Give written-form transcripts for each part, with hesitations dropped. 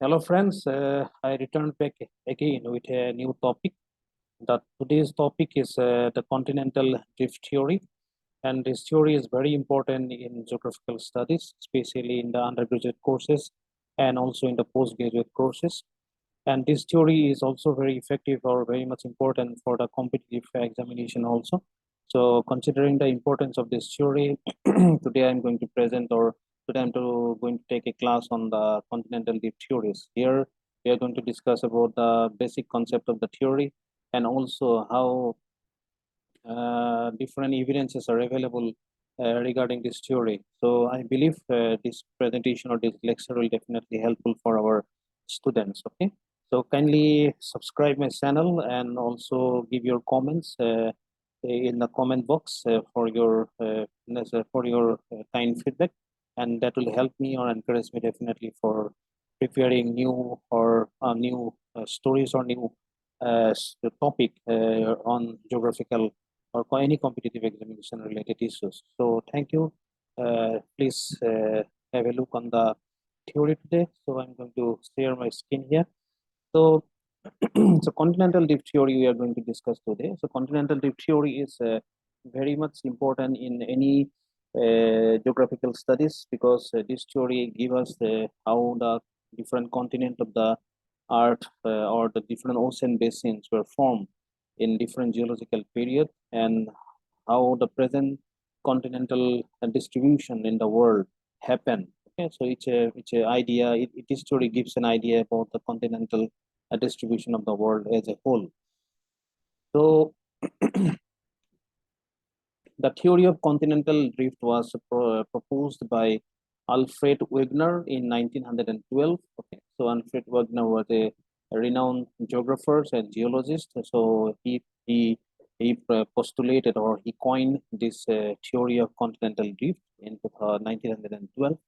Hello, friends. I returned back again with a new topic. Today's topic is the continental drift theory, and this theory is very important in geographical studies, especially in the undergraduate courses and also in the postgraduate courses. And this theory is also very effective or very much important for the competitive examination also. So, considering the importance of this theory, today I'm going to present or today going to take a class on the continental drift theories. Here we are going to discuss about the basic concept of the theory and also how different evidences are available regarding this theory. So I believe this presentation or this lecture will definitely helpful for our students. Okay, so kindly subscribe my channel and also give your comments in the comment box for your kind feedback, and that will help me or encourage me definitely for preparing new or new stories or new topic on geographical or any competitive examination related issues. So thank you. Please have a look on the theory today. So I'm going to share my screen here. So, so continental drift theory we are going to discuss today. So continental drift theory is very much important in any geographical studies because this theory gives us how the different continent of the earth or the different ocean basins were formed in different geological period and how the present continental distribution in the world happened. Okay, so it's a idea. This story gives an idea about the continental distribution of the world as a whole. So the theory of continental drift was proposed by Alfred Wegener in 1912. Okay, so Alfred Wegener was a renowned geographer and geologist. So he postulated or he coined this theory of continental drift in 1912.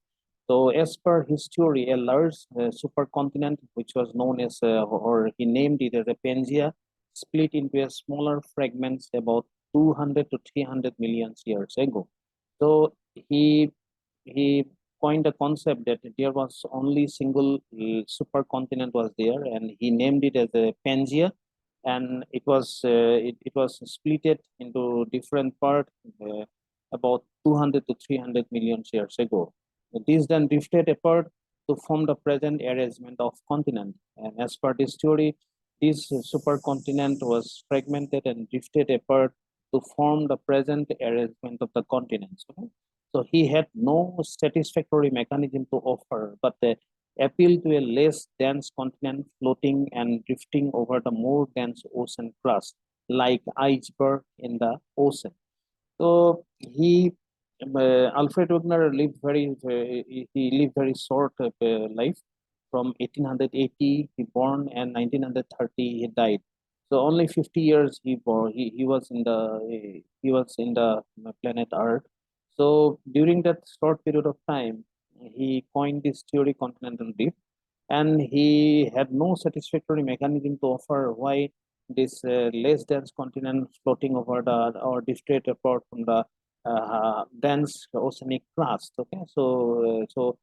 So, as per his theory, a large supercontinent, which was known as, or he named it as a Pangea, split into a smaller fragments about 200 to 300 million years ago. So he coined a concept that there was only single supercontinent was there, and he named it as a Pangea, and it was splitted into different part about 200 to 300 million years ago. These then drifted apart to form the present arrangement of continent. And as per this theory, this supercontinent was fragmented and drifted apart to form the present arrangement of the continents. So he had no satisfactory mechanism to offer, but the appeal to a less dense continent floating and drifting over the more dense ocean crust, like iceberg in the ocean. So Alfred Wegener lived he lived very short life. From 1880 he born and 1930 he died. So only 50 years he was in the planet Earth. So during that short period of time, he coined this theory continental drift, and he had no satisfactory mechanism to offer why this less dense continent floating over the or drifted apart from the dense oceanic crust. Okay, so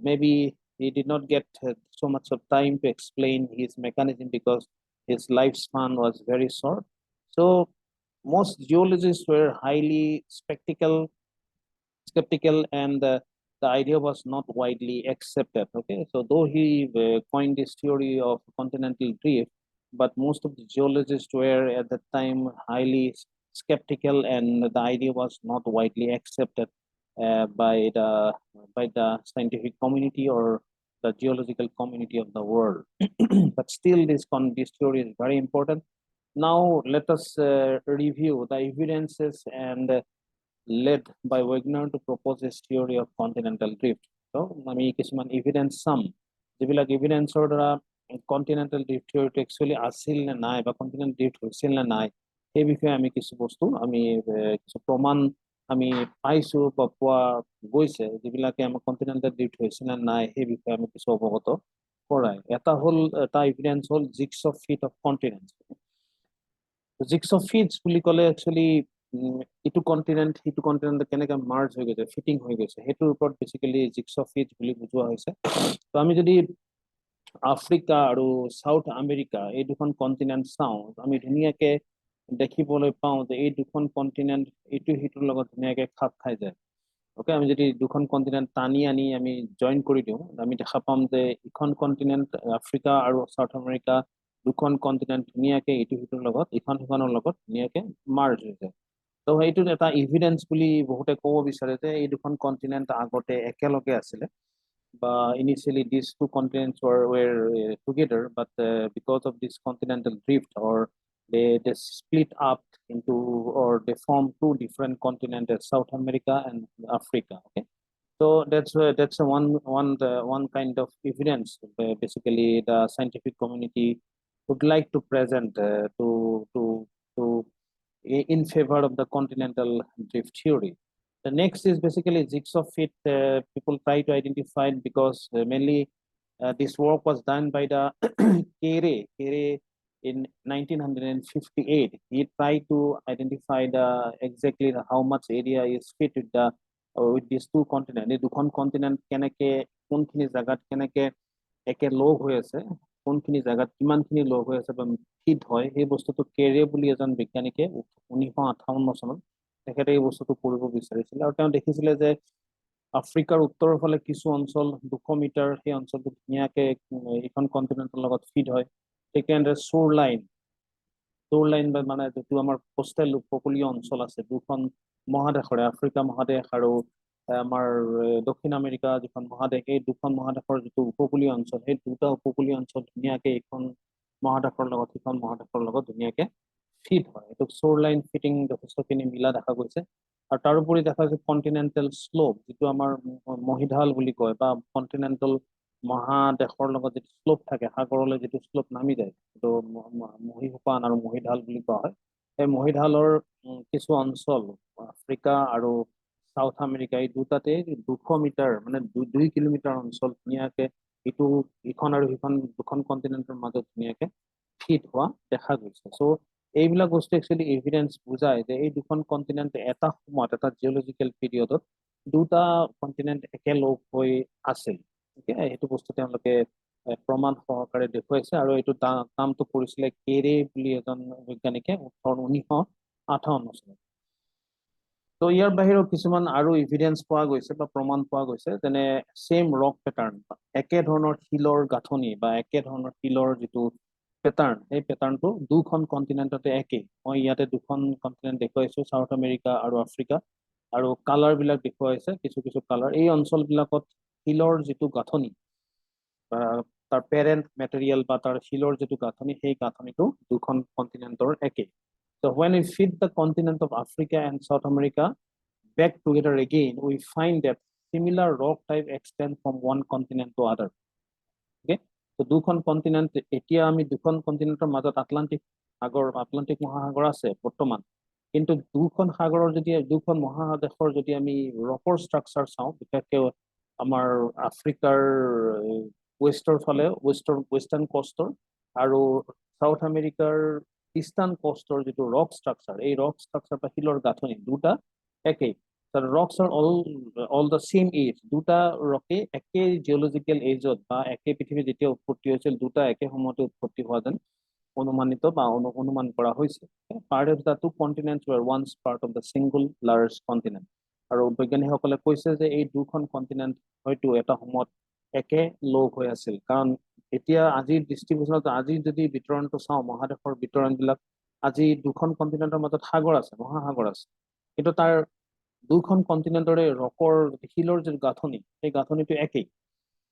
maybe he did not get so much of time to explain his mechanism because his lifespan was very short. So most geologists were highly skeptical, and the idea was not widely accepted. Okay, so though he coined this theory of continental drift, but most of the geologists were at that time highly skeptical, and the idea was not widely accepted by the scientific community or the geological community of the world. But still, this theory is very important. Now, let us review the evidences and led by Wegener to propose his theory of continental drift. So, আমি কিছুমান evidence চাম যিবিলাক evidenceৰ দ্বাৰা continental drift theory actually আছিল নে নাই বা continental drift হৈছিল নে নাই সেই বিষয়ে আমি কিছু বস্তু আমি কিছু প্ৰমাণ আমি পাইছো বা পোৱা গৈছে যিবিলাকে আমাক continental drift হৈছিল নে নাই সেই বিষয়ে আমি কিছু অৱগত কৰায়। এটা evidence হ'ল jigs of feet of continents। Jigs of fits বুলি ক'লে একচুৱেলি ইটো কণ্টিনেণ্ট কেনেকে মাৰ্জ হৈ গৈছে ফিটিং হৈ গৈছে সেইটোৰ ওপৰত বেচিকেলি জিক্স অফ ফিটছ বুলি বুজোৱা হৈছে। তো আমি যদি আফ্ৰিকা আৰু সাউথ আমেৰিকা এই দুখন কন্টিনেন্ট চাওঁ আমি ধুনীয়াকে দেখিবলৈ পাওঁ যে এই দুখন কন্টিনেন্ট ইটো সিটোৰ লগত ধুনীয়াকে খাপ খাই যায় ওকে আমি যদি দুখন কন্টিনেন্ট টানি আনি আমি জইন কৰি দিওঁ আমি দেখা পাম যে ইখন কন্টিনেন্ট আফ্ৰিকা আৰু সাউথ আমেৰিকা দুখন কন্টিনেন্ট ধুনীয়াকে ইটো সিটোৰ লগত ইখন সিখনৰ লগত ধুনীয়াকে মাৰ্জ হৈ যায় তো এইটো এটা ইভিডেন্স বুলি বহুতে ক'ব বিচাৰে যে এই দুখন কন্টিনেন্ট আগতে একেলগে আছিলে initially these two continents were together, but because of this continental drift, or they split up into, or they form two different continents, South America and Africa. Okay, so that's one kind of evidence. Basically, the scientific community would like to present to in favor of the continental drift theory. The next is basically jigsaw fit. People try to identify it because mainly this work was done by the Kere in 1958. He tried to identify the exactly how much area is fit with these two continents. এই দুখন continent কেনেকে কোনখিনি জায়গাত কেনেকে একে লগ হৈ আছে কোনখিনি জায়গাত কিমানখিনি লগ হৈ আছে বা ফিট হয় সেই বস্তুটো কেৰে বুলি এজন বিজ্ঞানীকে 1958 চনত তেখেতে এই বস্তুটো কৰিব বিচাৰিছিলে আৰু তেওঁ দেখিছিলে যে আফ্ৰিকাৰ উত্তৰৰ ফালে কিছু অঞ্চল 200 মিটাৰ সেই অঞ্চলটো ধুনীয়াকে এইখন কন্টিনেন্টৰ লগত ফিট হয় ঠিক তেনেদৰে চোৰ লাইন বা মানে যিটো আমাৰ কোষ্টেল উপকূলীয় অঞ্চল আছে দুখন মহাদেশৰে আফ্ৰিকা মহাদেশ আৰু আমাৰ দক্ষিণ আমেৰিকা যিখন মহাদেশ এই দুখন মহাদেশৰ যিটো উপকূলীয় অঞ্চল সেই দুটা উপকূলীয় অঞ্চল ধুনীয়াকে এইখন মহাদেশৰ লগত সিখন মহাদেশৰ লগত ধুনীয়াকে ফিট হয় এইটো চোৰ লাইন ফিটিং যথেষ্টখিনি মিলা দেখা গৈছে আৰু তাৰোপৰি দেখা গৈছে কণ্টিনেণ্টেল শ্লোপ যিটো আমাৰ মহিঢাল বুলি কয় বা কণ্টিনেণ্টেল মহাদেশৰ লগত যিটো শ্লোপ থাকে সাগৰলৈ যিটো শ্লোপ নামি যায় সেইটো মহীসোপান আৰু মহিঢাল বুলি কোৱা হয় সেই মহিঢালৰ কিছু অঞ্চল আফ্ৰিকা আৰু সাউথ আমেৰিকা এই দুটাতে 200 মিটাৰ মানে 2 কিলোমিটাৰ অঞ্চল ধুনীয়াকে ইখন আৰু সিখন দুখন কণ্টিনেণ্টৰ মাজত ধুনীয়াকে ফিট হোৱা দেখা গৈছে চ' এইবিলাক বস্তু একচুৱেলি এভিডেন্স বুজায় যে এই দুখন কণ্টিনেণ্ট এটা সময়ত এটা জিঅলজিকেল পিৰিয়ডত দুটা কণ্টিনেণ্ট একেলগ হৈ আছিল সেইটো বস্তু তেওঁলোকে প্ৰমাণ সহকাৰে দেখুৱাইছে আৰু এইটো নামটো কৰিছিলে কেৰে বুলি এজন বৈজ্ঞানিকে 1958 চনত তো ইয়াৰ বাহিৰেও কিছুমান আৰু ইভিডেন্স পোৱা গৈছে বা প্ৰমাণ পোৱা গৈছে যেনে সেম ৰক পেটাৰ্ণ একে ধৰণৰ শিলৰ গাঁথনি বা একে ধৰণৰ শিলৰ যিটো পেটাৰ্ণ সেই পেটাৰ্ণটো দুখন কণ্টিনেণ্টতে একেই মই ইয়াতে দুখন কণ্টিনেণ্ট দেখুৱাইছো সাউথ আমেৰিকা আৰু আফ্ৰিকা আৰু কালাৰ বিলাক দেখুৱাইছে কিছু কিছু কালাৰ এই অঞ্চলবিলাকত শিলৰ যিটো গাঁথনি তাৰ পেৰেণ্ট মেটেৰিয়েল বা তাৰ শিলৰ যিটো গাঁথনি সেই গাঁথনিটো দুখন কণ্টিনেণ্টৰ একেই So when we fit the continent of Africa and South America back together again, we find that similar rock type extend from one continent to other. Okay, so দুখন কণ্টিনেণ্ট এতিয়া আমি দুখন কণ্টিনেণ্টৰ মাজত আটলান্টিক মহাসাগৰ আছে বৰ্তমান কিন্তু দুখন সাগৰৰ যদি দুখন মহাদেশৰ যদি আমি ৰকৰ ষ্ট্ৰাকচাৰ চাওঁ বিশেষকৈ আমাৰ আফ্ৰিকাৰ ৱেষ্টৰ ফালে ৱেষ্টাৰ্ণ কষ্টৰ আৰু সাউথ আমেৰিকাৰ ইষ্টাৰ্ণ কষ্টৰ যিটো ৰক ষ্ট্ৰাকচাৰ এই ৰক ষ্ট্ৰাকচাৰ বা শিলৰ গাঁথনি দুটা একেই rocks are all the same age দুটা ৰকে একে জিঅলজিকেল এজত বা একে পৃথিৱী যেতিয়া উৎপত্তি হৈছিল দুটা একে সময়তে উৎপত্তি হোৱা যেন অনুমানিত বা অনুমান কৰা হৈছে part of the two continents were once part of the single large continent আৰু বৈজ্ঞানিকসকলে কৈছে যে এই দুখন কণ্টিনেণ্ট হয়তো এটা সময়ত একে লগ হৈ আছিল কাৰণ এতিয়া আজিৰ দৃষ্টিগোচৰত আজিৰ যদি বিতৰণটো চাওঁ মহাদেশৰ বিতৰণবিলাক আজি দুখন কণ্টিনেণ্টৰ মাজত সাগৰ আছে মহাসাগৰ আছে কিন্তু তাৰ দুখন কণ্টিনেণ্টৰে ৰকৰ শিলৰ যিটো গাঁথনি সেই গাঁথনিটো একেই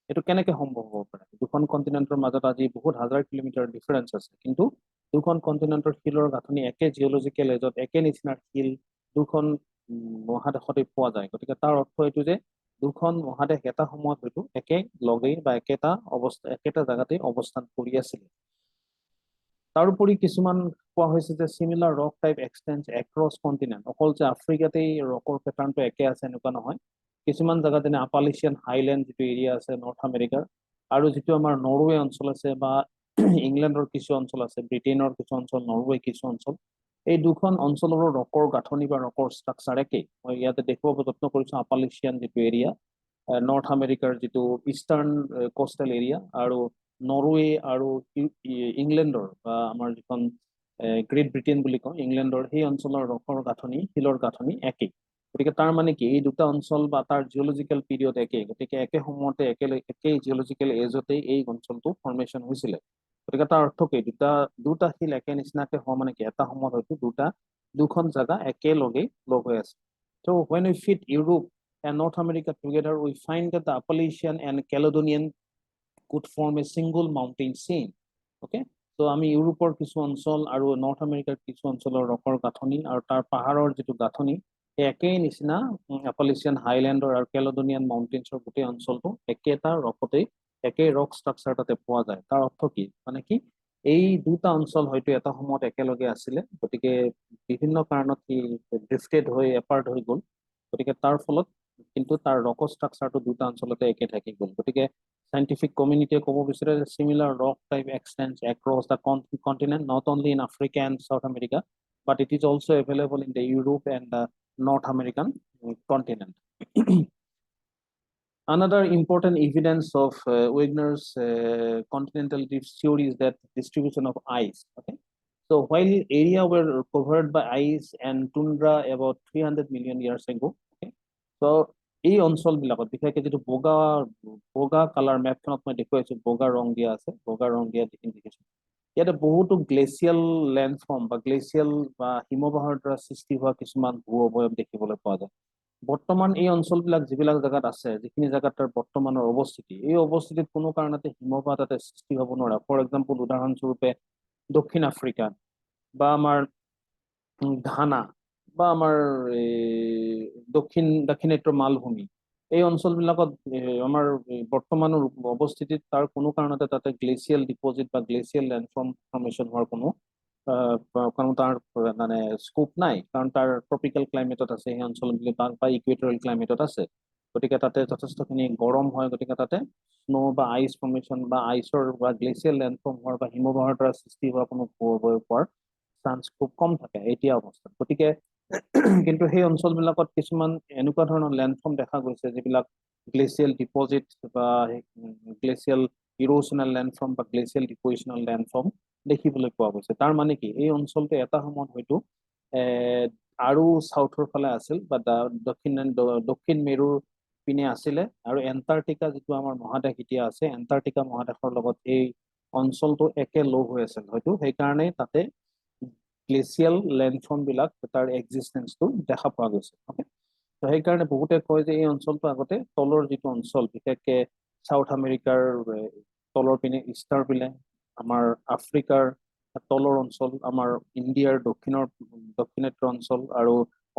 এইটো কেনেকে সম্ভৱ হ'ব পাৰে দুখন কণ্টিনেণ্টৰ মাজত আজি বহুত হাজাৰ কিলোমিটাৰ ডিফাৰেঞ্চ আছে কিন্তু দুখন কণ্টিনেণ্টৰ শিলৰ গাঁথনি একে জিঅলজিকেল এজত একে নিচিনাৰ শিল দুখন মহাদেশতে পোৱা যায় গতিকে তাৰ অৰ্থ এইটো যে দুখন মহাদেশ এটা সময়ত হয়তো একে লগেই বা একেটা জাগাতে অৱস্থান কৰি আছিল তাৰোপৰি কিছুমান কোৱা হৈছে যে similar rock type এক্সটেন্স across continent অকল যে আফ্ৰিকাতেই ৰকৰ পেটাৰ্ণটো একে আছে এনেকুৱা নহয় কিছুমান জাগাত যেনে আপালিচিয়ান হাইলেণ্ড যিটো এৰিয়া আছে নৰ্থ আমেৰিকাৰ আৰু যিটো আমাৰ নৰৱে অঞ্চল আছে বা ইংলেণ্ডৰ কিছু অঞ্চল আছে ব্ৰিটেইনৰ কিছু অঞ্চল নৰৱে কিছু অঞ্চল এই দুখন অঞ্চলৰো ৰকৰ গাঁথনি বা ৰকৰ ষ্ট্ৰাকচাৰ একেই মই ইয়াতে দেখুৱাব যত্ন কৰিছো আপালিচিয়ান যিটো এৰিয়া নৰ্থ আমেৰিকাৰ যিটো ইষ্টাৰ্ণ কোষ্টেল এৰিয়া আৰু নৰৱে আৰু ইংলেণ্ডৰ বা আমাৰ যিখন গ্ৰেট ব্ৰিটেইন বুলি কওঁ ইংলেণ্ডৰ সেই অঞ্চলৰ ৰসৰ গাঁথনি শিলৰ গাঁথনি একেই গতিকে তাৰ মানে কি এই দুটা অঞ্চল বা তাৰ জিঅলজিকেল পিৰিয়ড একেই গতিকে একে সময়তে একেই জিঅলজিকেল এজতেই এই অঞ্চলটো ফৰ্মেশ্যন হৈছিলে গতিকে তাৰ অৰ্থ কি দুটা শিল একে নিচিনাকে হোৱা মানে কি এটা সময়ত হয়তো দুখন জাগা একেলগে লগ হৈ আছে so when we fit Europe and North America together we find that the Appalachian and Caledonian could form a single mountain chain okay so আমি ইউৰোপৰ কিছু অঞ্চল আৰু নৰ্থ আমেৰিকাৰ কিছু অঞ্চলৰ ৰকৰ গাঁথনি আৰু তাৰ পাহাৰৰ যিটো গাঁথনি একেই নিচিনা এপালেচিয়ান হাইলেণ্ডৰ আৰু কেলডনিয়ান মাউণ্টেইনছৰ গোটেই অঞ্চলটো একেটা ৰকতেই একেই ৰক ষ্ট্ৰাকচাৰ তাতে পোৱা যায় তাৰ অৰ্থ কি মানে কি এই দুটা অঞ্চল হয়তো এটা সময়ত একেলগে আছিলে গতিকে বিভিন্ন কাৰণত সি ড্ৰিফটেড হৈ এপাৰ্ট হৈ গ'ল গতিকে তাৰ ফলত কিন্তু তাৰ ৰক ষ্ট্ৰাকচাৰটো দুটা অঞ্চলতে একে থাকি গ'ল গতিকে scientific community ক'ব বিচাৰে similar rock type extends across the continent not only in Africa and South America but it is also available in the Europe and the North American continent. Another important evidence of Wegener's continental drift theory is that distribution of ice. Okay, so while area were covered by ice and tundra about 300 million years ago, okay, so এই অঞ্চলবিলাকত বিশেষকৈ যিটো বগা colour মেপখনত মই দেখুৱাইছো বগা ৰং দিয়া আছে বগা ৰং দিয়া দেখিছো ইয়াতে বহুতো গ্লেচিয়েল লেণ্ডফৰ্ম বা গ্লেচিয়েল বা হিমবাহৰ দ্বাৰা সৃষ্টি হোৱা কিছুমান ভূ অৱয়ব দেখিবলৈ পোৱা যায় বৰ্তমান এই অঞ্চলবিলাক যিবিলাক জেগাত আছে যিখিনি জেগাত তাৰ বৰ্তমানৰ অৱস্থিতি এই অৱস্থিতিত কোনো কাৰণতে হিমবাহ তাতে সৃষ্টি হ'ব নোৱাৰে ফৰ এক্সাম্পল উদাহৰণস্বৰূপে দক্ষিণ আফ্ৰিকা বা আমাৰ ঘানা বা আমাৰ দাক্ষিণাত্যৰ মালভূমি এই অঞ্চলবিলাকত আমাৰ বৰ্তমানৰ অৱস্থিতিত তাৰ কোনো কাৰণতে তাতে গ্লেচিয়েল ডিপজিট বা গ্লেচিয়েল লেণ্ডফৰ্ম ফৰ্মেশ্যন হোৱাৰ কোনো তাৰ মানে স্কোপ নাই কাৰণ তাৰ ট্ৰপিকেল ক্লাইমেটত আছে সেই অঞ্চলবিলাক বা ইকুৱেটৰিয়েল ক্লাইমেটত আছে গতিকে তাতে যথেষ্টখিনি গৰম হয় গতিকে তাতে স্নো বা আইচ ফৰ্মেশ্যন বা আইচৰ বা গ্লেচিয়েল লেণ্ডফৰ্ম হোৱাৰ বা হিমবাহৰ দ্বাৰা সৃষ্টি হোৱা কোনো ভূ অৱয়ব হোৱাৰ চান্স খুব কম থাকে এতিয়া অৱস্থাত গতিকে কিন্তু সেই অঞ্চলবিলাকত কিছুমান এনেকুৱা ধৰণৰ লেণ্ডফৰ্ম দেখা গৈছে যিবিলাক গ্লেচিয়েল ডিপজিট বা গ্লেচিয়েল ইৰোচনেল লেণ্ডফৰ্ম বা গ্লেচিয়েল ডিপজিচনেল লেণ্ডফৰ্ম দেখিবলৈ পোৱা গৈছে তাৰ মানে কি এই অঞ্চলটো এটা সময়ত হয়তো আৰু চাউথৰ ফালে আছিল বা দক্ষিণ মেৰুৰ পিনে আছিলে আৰু এণ্টাৰ্কটিকা যিটো আমাৰ মহাদেশ এতিয়া আছে এণ্টাৰ্কটিকা মহাদেশৰ লগত এই অঞ্চলটো একে লগ হৈ আছিল হয়তো সেইকাৰণে তাতে গ্লেচিয়েল লেণ্ডফৰ্ম বিলাক তাৰ এক্সিষ্টেঞ্চটো দেখা পোৱা গৈছে তো সেইকাৰণে বহুতে কয় যে এই অঞ্চলটো আগতে তলৰ যিটো অঞ্চল বিশেষকৈ চাউথ আমেৰিকাৰ তলৰ পিনে ইষ্টাৰ পিনে আমাৰ আফ্ৰিকাৰ তলৰ অঞ্চল আমাৰ ইণ্ডিয়াৰ দক্ষিণাত্য অঞ্চল আৰু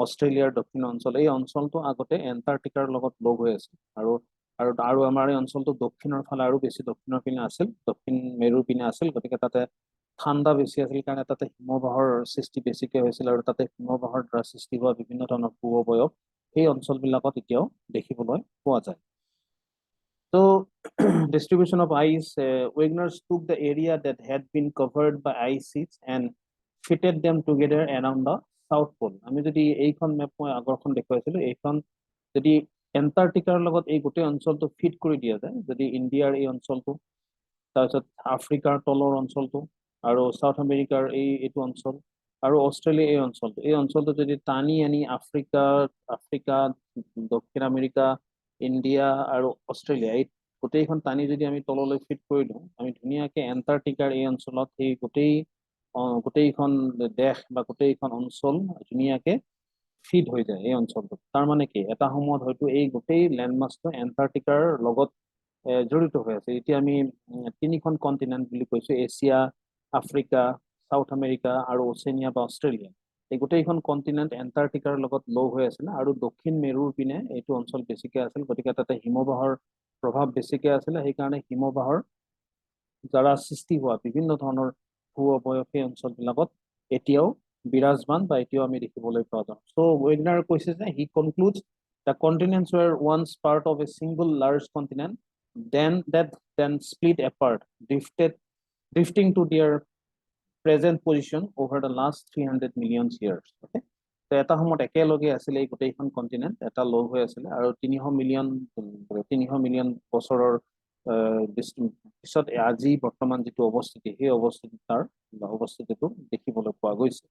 অষ্ট্ৰেলিয়াৰ দক্ষিণ অঞ্চল এই অঞ্চলটো আগতে এণ্টাৰ্কটিকাৰ লগত লগ হৈ আছিল আৰু আমাৰ এই অঞ্চলটো দক্ষিণৰ ফালে আৰু বেছি দক্ষিণৰ পিনে আছিল দক্ষিণ মেৰুৰ পিনে আছিল গতিকে তাতে ঠাণ্ডা বেছি আছিল কাৰণে তাতে হিমবাহৰ সৃষ্টি বেছিকৈ হৈছিল আৰু তাতে হিমবাহৰ দ্বাৰা সৃষ্টি হোৱা বিভিন্ন ধৰণৰ ভূ অৱয়ব সেই অঞ্চলবিলাকত এতিয়াও দেখিবলৈ পোৱা যায় So, distribution of ice, Wegener took the area that had been covered by ice sheets and fitted them together around the South Pole. আমি যদি এইখন মেপ মই আগৰখন দেখুৱাইছিলো এইখন যদি এণ্টাৰ্কটিকাৰ লগত এই গোটেই অঞ্চলটো ফিট কৰি দিয়া যায় যদি ইণ্ডিয়াৰ এই অঞ্চলটো তাৰপিছত আফ্ৰিকাৰ তলৰ অঞ্চলটো আৰু চাউথ আমেৰিকাৰ এইটো অঞ্চল আৰু অষ্ট্ৰেলিয়া এই অঞ্চলটো যদি টানি আনি আফ্ৰিকা দক্ষিণ আমেৰিকা ইণ্ডিয়া আৰু অষ্ট্ৰেলিয়া এই গোটেইখন টানি যদি আমি তললৈ ফিট কৰি দিওঁ আমি ধুনীয়াকে এণ্টাৰ্কটিকাৰ এই অঞ্চলত সেই গোটেইখন দেশ বা গোটেইখন অঞ্চল ধুনীয়াকে ফিট হৈ যায় এই অঞ্চলটোত তাৰ মানে কি এটা সময়ত হয়তো এই গোটেই লেণ্ডমাছটো এণ্টাৰ্কটিকাৰ লগত জড়িত হৈ আছে এতিয়া আমি তিনিখন কণ্টিনেণ্ট বুলি কৈছো এছিয়া আফ্ৰিকা চাউথ আমেৰিকা আৰু অচেনিয়া বা অষ্ট্ৰেলিয়া এই গোটেইখন কণ্টিনেণ্ট এণ্টাৰ্কটিকাৰ লগত লগ হৈ আছিলে আৰু দক্ষিণ মেৰুৰ পিনে এইটো অঞ্চল বেছিকে আছিল গতিকে তাতে হিমবাহৰ প্ৰভাৱ বেছিকে আছিলে সেইকাৰণে হিমবাহৰ দ্বাৰা সৃষ্টি হোৱা বিভিন্ন ধৰণৰ ভূ অৱয়ব সেই অঞ্চলবিলাকত এতিয়াও বিৰাজমান বা এতিয়াও আমি দেখিবলৈ পোৱা যাওঁ চ' ৱেগনাৰ কৈছে যে he concludes the continents were once part of a single large continent then split apart drifting to their present position over the last 300 million years okay তো এটা সময়ত একেলগে আছিলে এই গোটেইখন কণ্টিনেণ্ট এটা লগ হৈ আছিলে আৰু 300 মিলিয়ন বছৰৰ পিছত আজি বৰ্তমান যিটো অৱস্থিতি সেই অৱস্থিতি তাৰ অৱস্থিতিটো দেখিবলৈ পোৱা গৈছে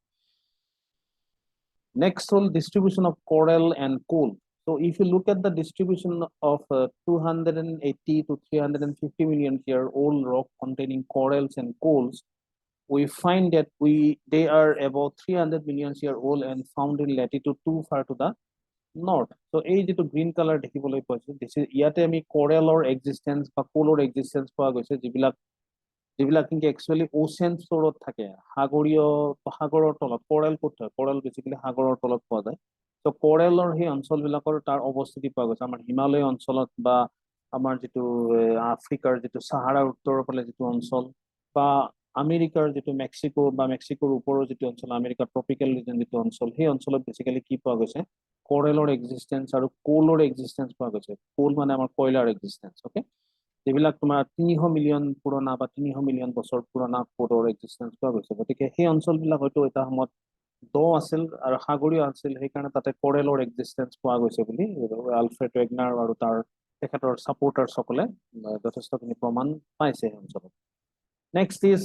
Next whole distribution of coral and coal. So if you look at the distribution of 280 to 350 million year old rock containing corals and coals, we find that they are about 300 million year old and found in latitude too far to the north. So এই যেটো green color দেখিবলৈ পাইছো this is ইয়াতে আমি coralৰ existence বা coalৰ existence পোৱা গৈছে যিবিলাক কিন্তু একচুয়ালি ওশেন ফ্লোৰত থাকে সাগৰৰ তলত কোৰাল ক'ত হয় কোৰাল বেসিক্যালি সাগৰৰ তলত পোৱা যায় তো কোৰালৰ সেই অঞ্চলবিলাকৰ তাৰ অৱস্থিতি পোৱা গৈছে আমাৰ হিমালয় অঞ্চলত বা আমাৰ যেটো আফ্ৰিকাৰ যেটো সাহাৰাৰ উত্তৰৰ ফালে যেটো অঞ্চল বা আমেৰিকাৰ যেটো মেক্সিকো বা মেক্সিকোৰ ওপৰৰ যেটো অঞ্চল আমেৰিকাৰ ট্ৰপিক্যাল ৰিজন যেটো অঞ্চল সেই অঞ্চলত বেসিক্যালি কি পোৱা গৈছে কোৰালৰ এক্সিস্টেন্স আৰু কোলৰ এক্সিস্টেন্স পোৱা গৈছে কোল মানে আমাৰ কয়লাৰ এক্সিস্টেন্স ওকে যিবিলাক তোমাৰ 300 মিলিয়ন পুৰণা বা 300 মিলিয়ন বছৰ পুৰণা কোডৰ এক্সিস্টেন্স পোৱা গৈছে গতিকে সেই অঞ্চলবিলাক হয়তো এটা সময়ত দ আছিল আৰু সাগৰীয় আছিল সেইকাৰণে তাতে কোৰেলৰ এক্সিস্টেন্স পোৱা গৈছে বুলি আলফ্ৰেড ৱেগনাৰ আৰু তাৰ তেখেতৰ সাপোৰ্টাৰসকলে যথেষ্টখিনি প্ৰমাণ পাইছে সেই অঞ্চলত Next is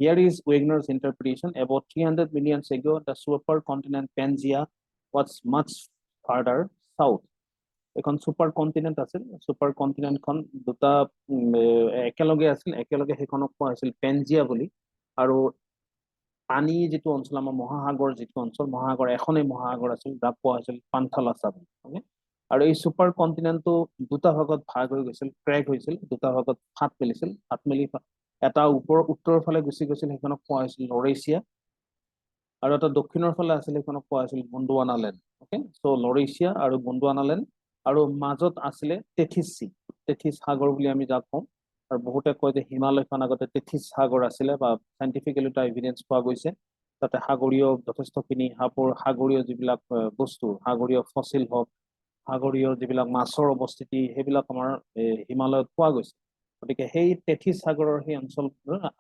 here is Wegener's interpretation. About 300 million years ago, the supercontinent Pangaea was much farther south. এখন সুপাৰ কন্টিনেন্ট আছিল সুপাৰ কন্টিনেন্টখন দুটা একেলগে আছিল একেলগে সেইখনক কোৱা হৈছিল পেনজিয়া বুলি আৰু পানী যেটো অঞ্চল আমাৰ মহাসাগৰ যেটো অঞ্চল মহাসাগৰ এখনেই মহাসাগৰ আছিল যাক কোৱা হৈছিল পান্থালাছা বুলি ওকে আৰু এই সুপাৰ কন্টিনেন্টটো দুটা ভাগত ভাগ হৈ গৈছিল ক্ৰেক হৈছিল দুটা ভাগত ফাট মেলিছিল ফাট মেলি এটা উত্তৰৰ ফালে গুচি গৈছিল সেইখনক কোৱা হৈছিল লৰেচিয়া আৰু এটা দক্ষিণৰ ফালে আছিল সেইখনক কোৱা হৈছিল গোণ্ডৱানালেণ্ড ওকে সো লৰেচিয়া আৰু গোণ্ডৱানালেণ্ড আৰু মাজত আছিলে তেথিস সাগৰ বুলি আমি যাক কম আৰু বহুতে কয় যে হিমালয়খন আগতে তেথিস সাগৰ আছিলে বা সাইন্টিফিক্যালি এটা এভিডেন্স পোৱা গৈছে তাতে সাগৰীয় যথেষ্টখিনি সাগৰীয় যিবিলাক বস্তু সাগৰীয় ফসিল হওক সাগৰীয় যিবিলাক মাছৰ অৱস্থিতি সেইবিলাক আমাৰ হিমালয়ত পোৱা গৈছে গতিকে সেই তেথিস সাগৰৰ সেই অঞ্চল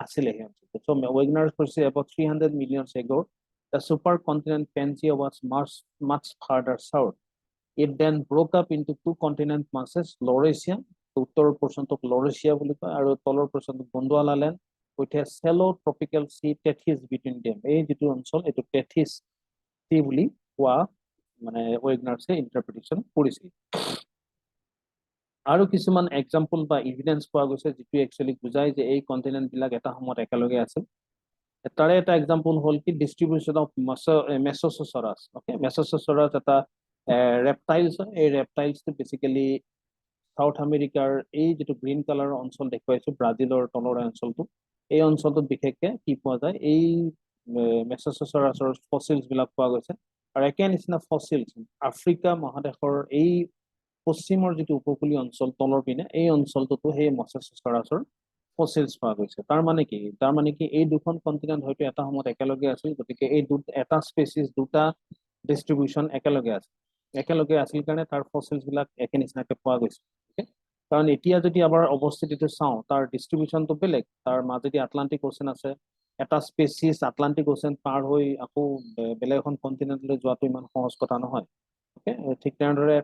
আছিলে সেই অঞ্চল সো Wegener কৈছে about 300 million years ago the supercontinent Pangaea was much farther south It then broke up into two continent masses, Laurasia, উত্তৰ portionটোক Laurasia বুলি কয় আৰু তলৰ portionটোক Gondwanaland with a shallow tropical sea Tethys between them. এই যেটো অঞ্চল এটো Tethys sea বুলি কোৱা মানে Wegenerছে ইন্টাৰপ্ৰিটেশন কৰিছিল আৰু কিছুমান এক্সাম্পল বা এভিডেন্স পোৱা গৈছে যেটো একচুয়ালি বুজায় যে এই কন্টিনেন্ট বিলাক এটা সময়ত একেলগে আছিল তাৰে এটা এক্সাম্পল হল কি ডিস্ট্ৰিবিউশন অফ Mesosaurus ওকে Mesosaurus এটা reptiles এই reptiles to basically সাউথ আমেৰিকাৰ এই যেটো গ্ৰীন কালাৰ অঞ্চল দেখুৱাইছো ব্ৰাজিলৰ তলৰ অঞ্চলটো এই অঞ্চলটোত বিশেষকৈ কি পোৱা যায় এই মেছ'ছ'ছৰাছৰ ফসিলছ বিলাক পোৱা গৈছে আৰু একে নিচিনা ফসিলছ আফ্ৰিকা মহাদেশৰ এই পশ্চিমৰ যেটো উপকূলীয় অঞ্চল তলৰ পিনে এই অঞ্চলটোতো সেই মেছ'ছ'ছৰাছৰ ফসিলছ পোৱা গৈছে তাৰ মানে কি এই দুখন কন্টিনেন্ট হয়তো এটা সময়ত একেলগে আছিল গতিকে এই এটা স্পেচিছ দুটা ডিস্ট্ৰিবিউশন একেলগে আছিল কাৰণে তাৰ ফসিলছ বিলাক একে নিচিনাকৈ পোৱা গৈছে কাৰণ এতিয়া যদি আমাৰ অৱস্থিতিটো চাওঁ তাৰ ডিস্ট্ৰিবিউশনটো বেলেগ তাৰ মাজেদি আটলান্টিক ওচেন আছে এটা স্পেচিছ আটলান্টিক ওচেন পাৰ হৈ আকৌ বেলেগ এখন কন্টিনেন্টলৈ যোৱাটো ইমান সহজ কথা নহয় ওকে ঠিক তেনেদৰে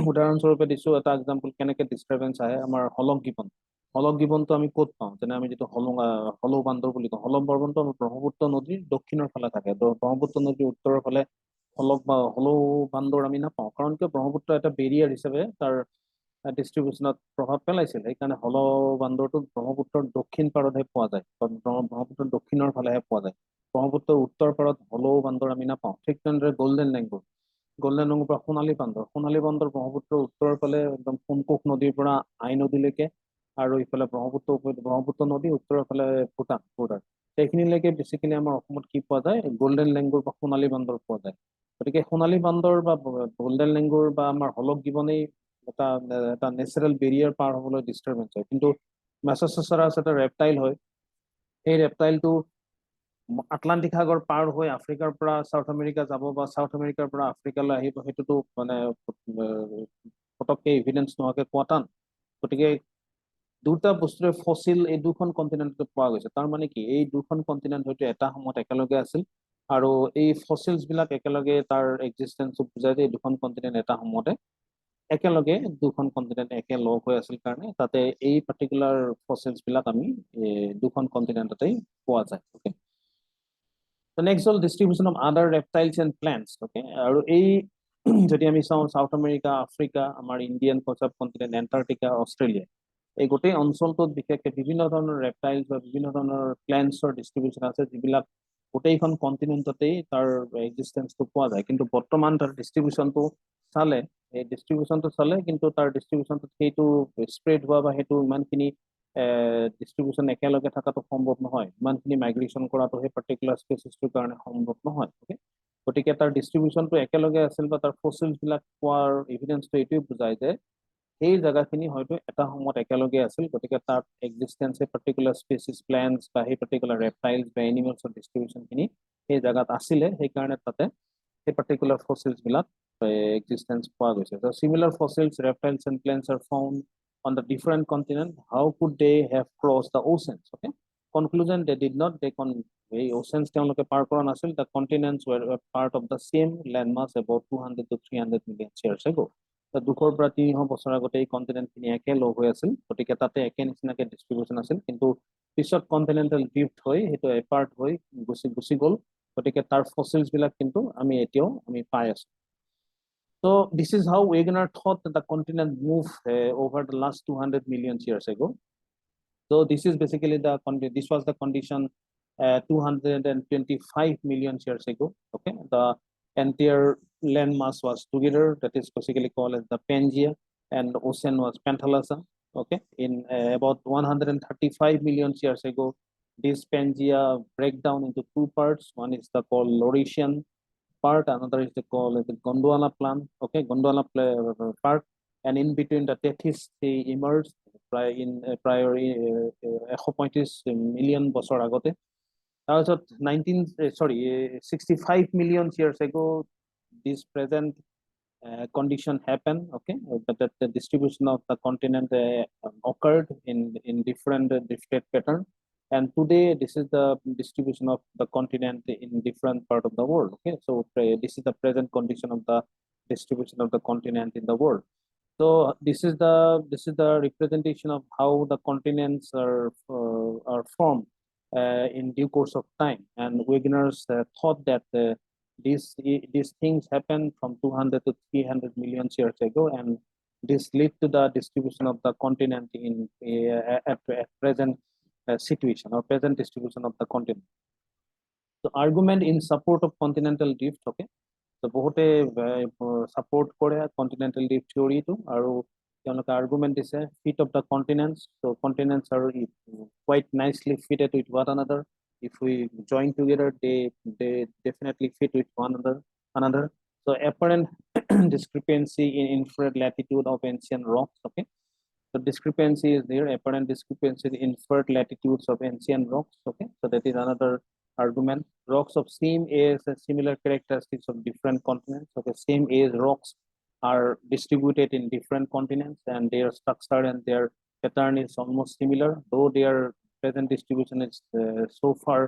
উদাহৰণস্বৰূপে দিছো এটা এক্সাম্পল কেনেকৈ ডিস্টাৰবেন্স আহে আমাৰ হলক গিবনটো আমি ক'ত পাওঁ যেনে আমি যেটো হলৌ বান্দৰ বুলি কওঁ হলৌ বান্দৰটো ব্ৰহ্মপুত্ৰ নদীৰ দক্ষিণৰ ফালে থাকে ব্ৰহ্মপুত্ৰ নদীৰ উত্তৰৰ ফালে হলৌ বান্দৰ আমি নাপাওঁ কাৰণ কিয় ব্ৰহ্মপুত্ৰ এটা বেৰিয়াৰ হিচাপে তাৰ ডিস্ট্ৰিবিউশনত প্ৰভাৱ পেলাইছিল সেইকাৰণে হলৌ বান্দৰটো ব্ৰহ্মপুত্ৰৰ দক্ষিণ পাৰতহে পোৱা যায় ব্ৰহ্মপুত্ৰৰ দক্ষিণৰ ফালেহে পোৱা যায় ব্ৰহ্মপুত্ৰৰ উত্তৰ পাৰত হলৌ বান্দৰ আমি নাপাওঁ ঠিক তেনেদৰে গোল্ডেন লেংগুৰ পৰা সোণালী বান্দৰ ব্ৰহ্মপুত্ৰৰ উত্তৰৰ ফালে একদম সোণকোষ নদীৰ পৰা আই নদীলৈকে আৰু ইফালে ব্ৰহ্মপুত্ৰ নদী উত্তৰৰ ফালে ভূটান সেইখিনিলৈকে বেছিকেলি আমাৰ অসমত কি পোৱা যায় গোল্ডেন লেংগুৰ বা সোণালী বান্দৰ পোৱা যায় গতিকে সোণালী বান্দৰ বা গোল্ডেন লেংগুৰ বা আমাৰ হলক গিবনেই এটা নেচাৰেল বেৰিয়াৰ পাৰ হ'বলৈ ডিস্টাৰবেন্স হয় কিন্তু মেছ'ছ'ছৰাছ এটা ৰেপটাইল হয় এই ৰেপটাইলটো আটলান্টিক সাগৰ পাৰ হৈ আফ্ৰিকাৰ পৰা সাউথ আমেৰিকা যাব বা সাউথ আমেৰিকাৰ পৰা আফ্ৰিকালৈ আহিব হেতুটো মানে পটককে এভিডেন্স নোহোৱাকৈ কোৱা টান গতিকে দুটা বস্তুৰে ফসিল এই দুখন কন্টিনেন্টত পোৱা গৈছে তাৰ মানে কি এই দুখন কন্টিনেন্ট হয়তো এটা সময়ত একেলগে আছিল আৰু এই ফসিলছ বিলাক একেলগে তাৰ এক্সিস্টেন্স বুজায় যে এই দুখন কন্টিনেন্ট এটা সময়তে একেলগে দুখন কন্টিনেন্ট একেলগ হৈ আছিল কাৰণে তাতে এই পাৰ্টিকুলাৰ ফসিলছ বিলাক আমি দুখন কন্টিনেন্টতেই পোৱা যায় ওকে The next হ'ল distribution of other reptiles and plants okay আৰু এই যদি আমি চাওঁ সাউথ আমেৰিকা আফ্ৰিকা আমাৰ ইণ্ডিয়ান সাবকন্টিনেন্ট এণ্টাৰ্কটিকা অষ্ট্ৰেলিয়া এই গোটেই অঞ্চলটোত বিশেষকৈ বিভিন্ন ধৰণৰ ৰেপটাইলছ বা বিভিন্ন ধৰণৰ প্লেণ্টছৰ ডিষ্ট্ৰিবিউশ্যন আছে যিবিলাক গোটেইখন কণ্টিনেণ্টতেই তাৰ এক্সিষ্টেঞ্চটো পোৱা যায় কিন্তু বৰ্তমান তাৰ ডিষ্ট্ৰিবিউশ্যনটো চালে এই ডিষ্ট্ৰিবিউশ্যনটো চালে কিন্তু তাৰ ডিষ্ট্ৰিবিউশ্যনটো সেইটো স্প্ৰেড হোৱা বা সেইটো ইমানখিনি ডিষ্ট্ৰিবিউশ্যন একেলগে থকাটো সম্ভৱ নহয় ইমানখিনি মাইগ্ৰেশ্যন কৰাটো সেই পাৰ্টিকুলাৰ স্পেচিছটোৰ কাৰণে সম্ভৱ নহয় ওকে গতিকে তাৰ ডিষ্ট্ৰিবিউশ্যনটো একেলগে আছিল বা তাৰ ফসিলছবিলাক পোৱাৰ এভিডেঞ্চটো এইটোৱে বুজায় যে সেই জায়গাখিনি হয়তো এটা সময়ত একেলগে আছিল গতিকে তাত এক্সিষ্টেঞ্চে পাৰ্টিকুলাৰ স্পেচিছ প্লেণ্টছ বা সেই পাৰ্টিকুলাৰ ৰেপটাইলছ বা এনিমেলছৰ ডিষ্ট্ৰিবিউশ্যনখিনি সেই জায়গাত আছিলে সেইকাৰণে তাতে সেই পাৰ্টিকুলাৰ ফসিলছবিলাক existence পোৱা গৈছে so similar fossils reptiles and plants are found on the different continents how could they have crossed the oceans okay conclusion they did not they এই oceans তেওঁলোকে পাৰ কৰা নাছিল the continents were a part of the same landmass about 200 to 300 million years ago দুশৰ পৰা 300 বছৰ আগতে এই কন্টিনেন্টখিনি একে লগ হৈ আছিল গতিকে তাতে একে নিচিনাকে ডিষ্ট্ৰিবিউশ্যন আছিল কিন্তু পিছত কন্টিনেন্টাল ড্ৰিফ্ট হৈ সেইটো এপাৰ্ট হৈ গুচি গ'ল গতিকে তাৰ ফসিলছবিলাক কিন্তু আমি এতিয়াও আমি পাই আছো So this is how Wegener thought that the continent moved over the last 200 million years ago. So this is basically this was the condition 225 million years ago. Okay, the entire land mass was together. That is basically called as the Pangea, and the ocean was Panthalassa. Okay, in about 135 million years ago, this Pangea break down into two parts. One is the called Laurentian part, another is the called the Gondwana plant, okay, Gondwana part, and in between the Tethys they emerged prior 135 million বছৰ আগতে তাৰপিছত 65 million years ago this present condition happened okay that the distribution of the continent occurred in different drifted pattern and today this is the distribution of the continent in different part of the world okay so this is the present condition of the distribution of the continent in the world so this is the representation of how the continents are formed in due course of time and Wegener thought that these things happened from 200 to 300 million years ago and this led to the distribution of the continent in at present situation or present distribution of the continent. So argument in support of continental drift, okay. So বহুতে support কৰে continental drift theory to আৰু তেওঁলোকে argument দিছে fit of the continents. So continents are quite nicely fitted with one another. If we join together, they definitely fit with one another. So apparent discrepancy in infrared latitude of ancient rocks, okay. The discrepancy is there, apparent discrepancy in inferred latitudes of ancient rocks. Okay, so that is another argument. Rocks of same age and similar characteristics of different continents. Okay, same age rocks are distributed in different continents and their structure and their pattern is almost similar, though their present distribution is so far,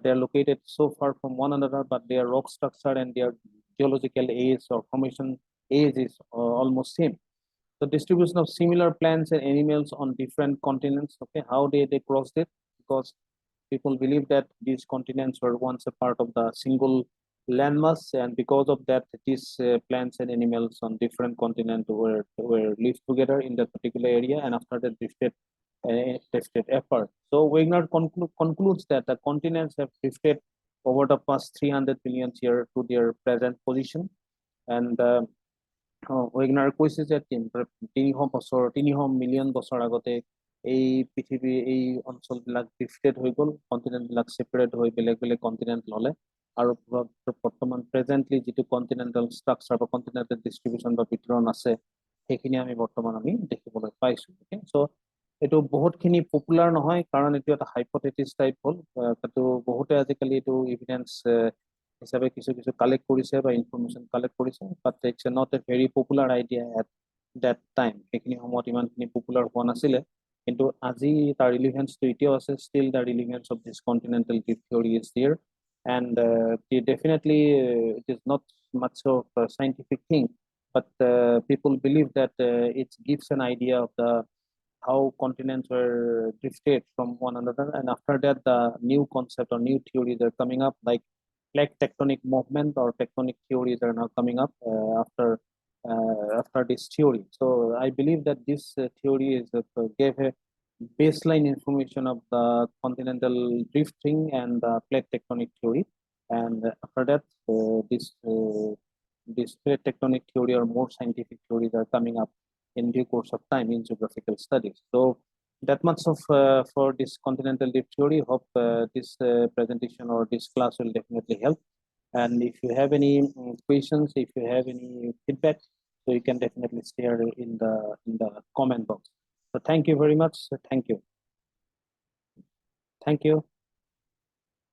they are located so far from one another, but their rock structure and their geological age or formation age is almost same. The distribution of similar plants and animals on different continents. Okay, how they crossed it? Because people believe that these continents were once a part of the single landmass, and because of that, these plants and animals on different continents were lived together in that particular area, and after that drifted apart. So Wegener concludes that the continents have drifted over the past 300 million years to their present position, and Wegener কৈছে যে 300 million বছৰ আগতে এই পৃথিৱী এই অঞ্চলবিলাক ড্ৰিফটেড হৈ গ'ল কণ্টিনেণ্টবিলাক ছেপাৰেট হৈ বেলেগ বেলেগ কণ্টিনেণ্ট ল'লে আৰু বৰ্তমান প্ৰেজেণ্টলি যিটো কণ্টিনেণ্টেল ষ্ট্ৰাকচাৰ বা কণ্টিনেণ্টেল ডিষ্ট্ৰিবিউশ্যন বা বিতৰণ আছে সেইখিনি আমি বৰ্তমান আমি দেখিবলৈ পাইছোঁ অ'কে চ' এইটো বহুতখিনি পপুলাৰ নহয় কাৰণ এইটো এটা হাইপথেটিছ টাইপ হ'ল কিন্তু বহুতে আজিকালি এইটো ইভিডেঞ্চ হিচাপে কিছু কালেক্ট কৰিছে বা ইনফৰমেশ্যন কালেক্ট কৰিছে but it's not a very popular idea at that time সেইখিনি সময়ত ইমানখিনি পপুলাৰ হোৱা নাছিলে কিন্তু আজি তাৰ ৰিলিভেঞ্চটো এতিয়াও আছে still the relevance of this continental drift theory is there and definitely it is not much of a scientific thing but people believe that it gives an idea of the how continents were drifted from one another. And after that, the new concept or new theories are coming up, like plate tectonic movement or tectonic theories are now coming up after this theory. So I believe that this theory is gave a baseline information of the continental drifting and the plate tectonic theory. And after that, this plate tectonic theory or more scientific theories are coming up in due course of time in geographical studies. So that much of for this continental drift theory. Hope this presentation or this class will definitely help. And if you have any questions, if you have any feedback, so you can definitely share in the comment box. So thank you very much. Thank you. Thank you.